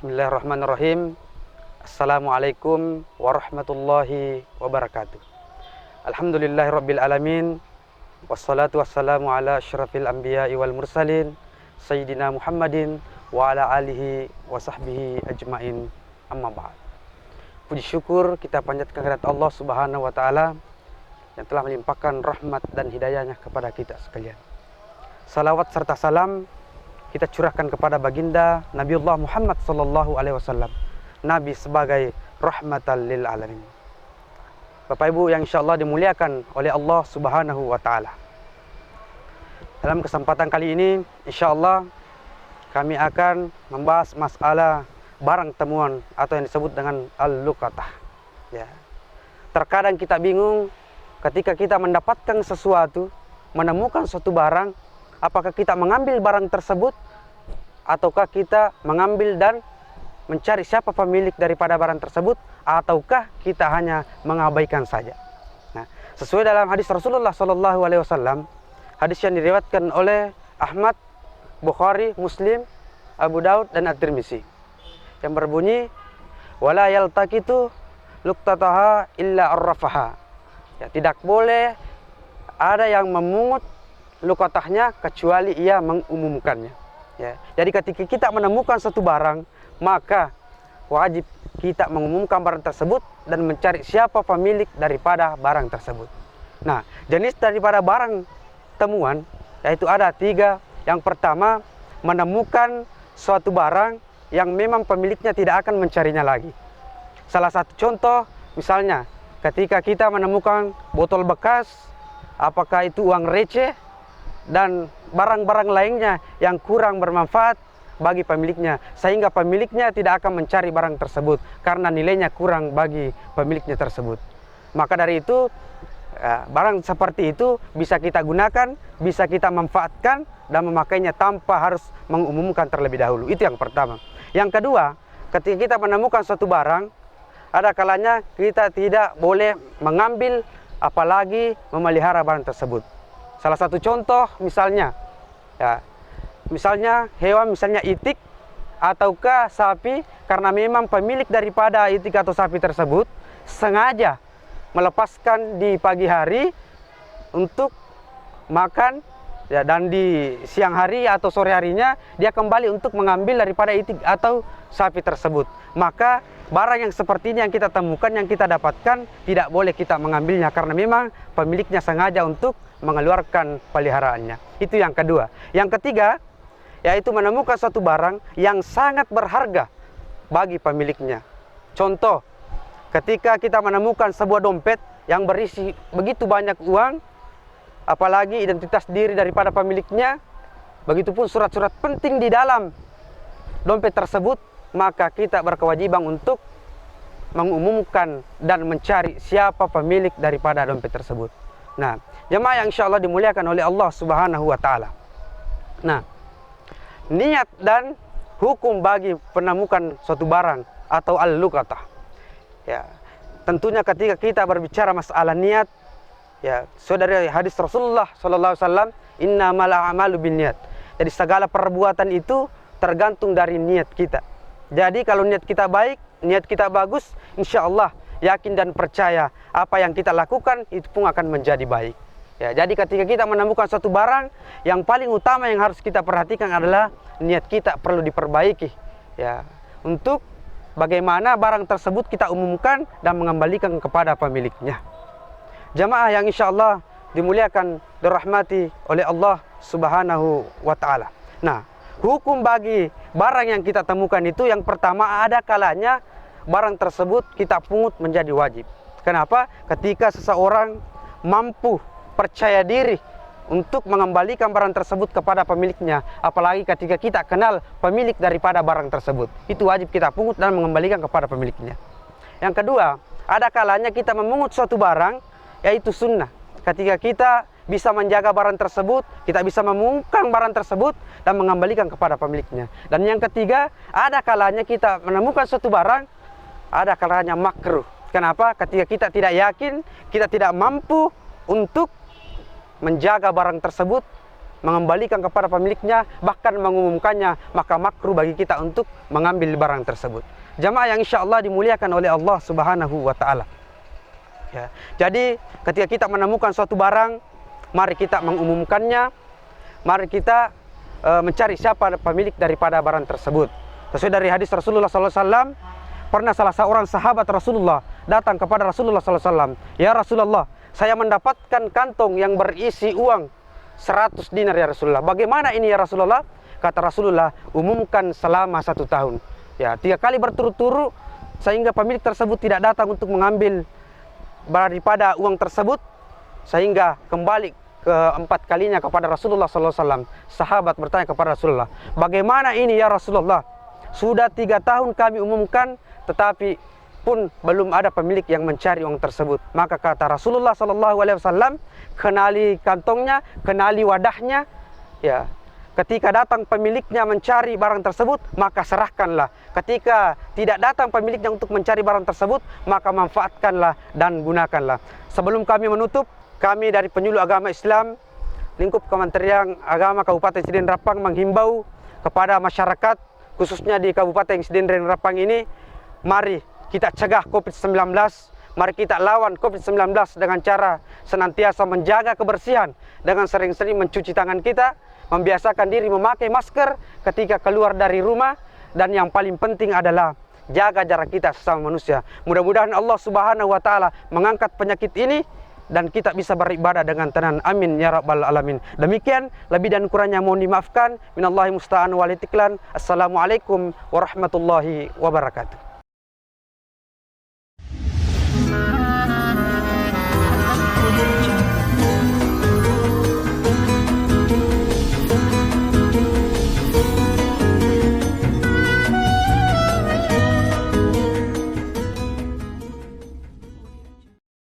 Bismillahirrahmanirrahim. Assalamualaikum warahmatullahi wabarakatuh. Alhamdulillahirabbil alamin. Wassalatu wassalamu ala asyrafil anbiya'i wal mursalin sayyidina Muhammadin wa ala alihi wa sahbihi ajmain. Amma ba'd. Puji syukur kita panjatkan kehadirat Allah Subhanahu wa taala yang telah melimpahkan rahmat dan hidayahnya kepada kita sekalian. Salawat serta salam kita curahkan kepada baginda Nabiullah Muhammad sallallahu alaihi wasallam, Nabi sebagai rahmatan lil alamin. Bapak Ibu yang insyaallah dimuliakan oleh Allah Subhanahu wa taala. Dalam kesempatan kali ini insyaallah kami akan membahas masalah barang temuan atau yang disebut dengan al-luqatah. Ya. Terkadang kita bingung ketika kita mendapatkan sesuatu, menemukan suatu barang, apakah kita mengambil barang tersebut ataukah kita mengambil dan mencari siapa pemilik daripada barang tersebut, ataukah kita hanya mengabaikan saja. Nah, sesuai dalam hadis Rasulullah sallallahu alaihi wasallam, hadis yang diriwayatkan oleh Ahmad, Bukhari, Muslim, Abu Daud dan At-Tirmizi, yang berbunyi wala yaltaqitu luqtataha illa arrafaha. Ya, tidak boleh ada yang memungut luqatahnya kecuali ia mengumumkannya. Ya. Jadi ketika kita menemukan satu barang, maka wajib kita mengumumkan barang tersebut dan mencari siapa pemilik daripada barang tersebut. Nah, jenis daripada barang temuan yaitu ada 3. Yang pertama, menemukan suatu barang yang memang pemiliknya tidak akan mencarinya lagi. Salah satu contoh misalnya ketika kita menemukan botol bekas, apakah itu uang receh dan barang-barang lainnya yang kurang bermanfaat bagi pemiliknya, sehingga pemiliknya tidak akan mencari barang tersebut karena nilainya kurang bagi pemiliknya tersebut. Maka dari itu barang seperti itu bisa kita gunakan, bisa kita manfaatkan dan memakainya tanpa harus mengumumkan terlebih dahulu. Itu yang pertama. Yang kedua, ketika kita menemukan suatu barang, ada kalanya kita tidak boleh mengambil apalagi memelihara barang tersebut. Salah satu contoh misalnya, misalnya hewan, misalnya itik ataukah sapi, karena memang pemilik daripada itik atau sapi tersebut sengaja melepaskan di pagi hari untuk makan, ya, dan di siang hari atau sore harinya dia kembali untuk mengambil daripada itik atau sapi tersebut. Maka barang yang seperti ini yang kita temukan, yang kita dapatkan, tidak boleh kita mengambilnya karena memang pemiliknya sengaja untuk mengeluarkan peliharaannya. Itu yang kedua. Yang ketiga, yaitu menemukan suatu barang yang sangat berharga bagi pemiliknya. Contoh, ketika kita menemukan sebuah dompet yang berisi begitu banyak uang, apalagi identitas diri daripada pemiliknya, begitupun surat-surat penting di dalam dompet tersebut, maka kita berkewajiban untuk mengumumkan dan mencari siapa pemilik daripada dompet tersebut. Nah, jemaah yang insyaallah dimuliakan oleh Allah Subhanahu wa taala. Nah, niat dan hukum bagi penemukan suatu barang atau al-luqatah. Ya, tentunya ketika kita berbicara masalah niat, ya, saudara, hadis Rasulullah sallallahu alaihi wasallam, innamal a'malu binniyat. Jadi segala perbuatan itu tergantung dari niat kita. Jadi kalau niat kita baik, niat kita bagus, insyaallah yakin dan percaya apa yang kita lakukan itu pun akan menjadi baik. Ya, jadi ketika kita menemukan suatu barang, yang paling utama yang harus kita perhatikan adalah niat kita perlu diperbaiki. Ya, untuk bagaimana barang tersebut kita umumkan dan mengembalikan kepada pemiliknya. Jamaah yang insyaallah dimuliakan, dirahmati oleh Allah Subhanahu wa taala. Nah, hukum bagi barang yang kita temukan itu, yang pertama, ada kalanya barang tersebut kita pungut menjadi wajib. Kenapa? Ketika seseorang mampu percaya diri untuk mengembalikan barang tersebut kepada pemiliknya, apalagi ketika kita kenal pemilik daripada barang tersebut, itu wajib kita pungut dan mengembalikan kepada pemiliknya. Yang kedua, ada kalanya kita memungut suatu barang, yaitu sunnah. Ketika kita bisa menjaga barang tersebut, kita bisa memungkang barang tersebut dan mengembalikan kepada pemiliknya. Dan yang ketiga, ada kalanya kita menemukan suatu barang, ada kalanya makruh. Kenapa? Ketika kita tidak yakin, kita tidak mampu untuk menjaga barang tersebut, mengembalikan kepada pemiliknya, bahkan mengumumkannya, maka makruh bagi kita untuk mengambil barang tersebut. Jamaah yang insya Allah dimuliakan oleh Allah Subhanahu wa Ta'ala. Ya. Jadi ketika kita menemukan suatu barang, mari kita mengumumkannya, mari kita mencari siapa pemilik daripada barang tersebut. Sesuai dari hadis Rasulullah SAW, pernah salah seorang sahabat Rasulullah datang kepada Rasulullah SAW. Ya Rasulullah, saya mendapatkan kantong yang berisi uang 100 dinar ya Rasulullah. Bagaimana ini ya Rasulullah? Kata Rasulullah, umumkan selama 1 tahun. Ya, 3 kali berturut-turut sehingga pemilik tersebut tidak datang untuk mengambil daripada uang tersebut, sehingga kembali keempat kalinya kepada Rasulullah SAW. Sahabat bertanya kepada Rasulullah, bagaimana ini ya Rasulullah? Sudah 3 tahun kami umumkan, tetapi pun belum ada pemilik yang mencari uang tersebut. Maka kata Rasulullah SAW, kenali kantongnya, kenali wadahnya. Ya, ketika datang pemiliknya mencari barang tersebut, maka serahkanlah. Ketika tidak datang pemiliknya untuk mencari barang tersebut, maka manfaatkanlah dan gunakanlah. Sebelum kami menutup, kami dari Penyuluh Agama Islam, lingkup Kementerian Agama Kabupaten Sidin Rapang menghimbau kepada masyarakat, khususnya di Kabupaten Sidin Rapang ini, mari kita cegah COVID-19, mari kita lawan COVID-19 dengan cara senantiasa menjaga kebersihan, dengan sering-sering mencuci tangan kita, membiasakan diri memakai masker ketika keluar dari rumah, dan yang paling penting adalah jaga jarak kita sesama manusia. Mudah-mudahan Allah Subhanahu wa Ta'ala mengangkat penyakit ini dan kita bisa beribadah dengan tenang. Amin ya rabbal alamin. Demikian, lebih dan kurangnya mohon dimaafkan. Minallahi musta'an wal itiklan. Assalamualaikum warahmatullahi wabarakatuh.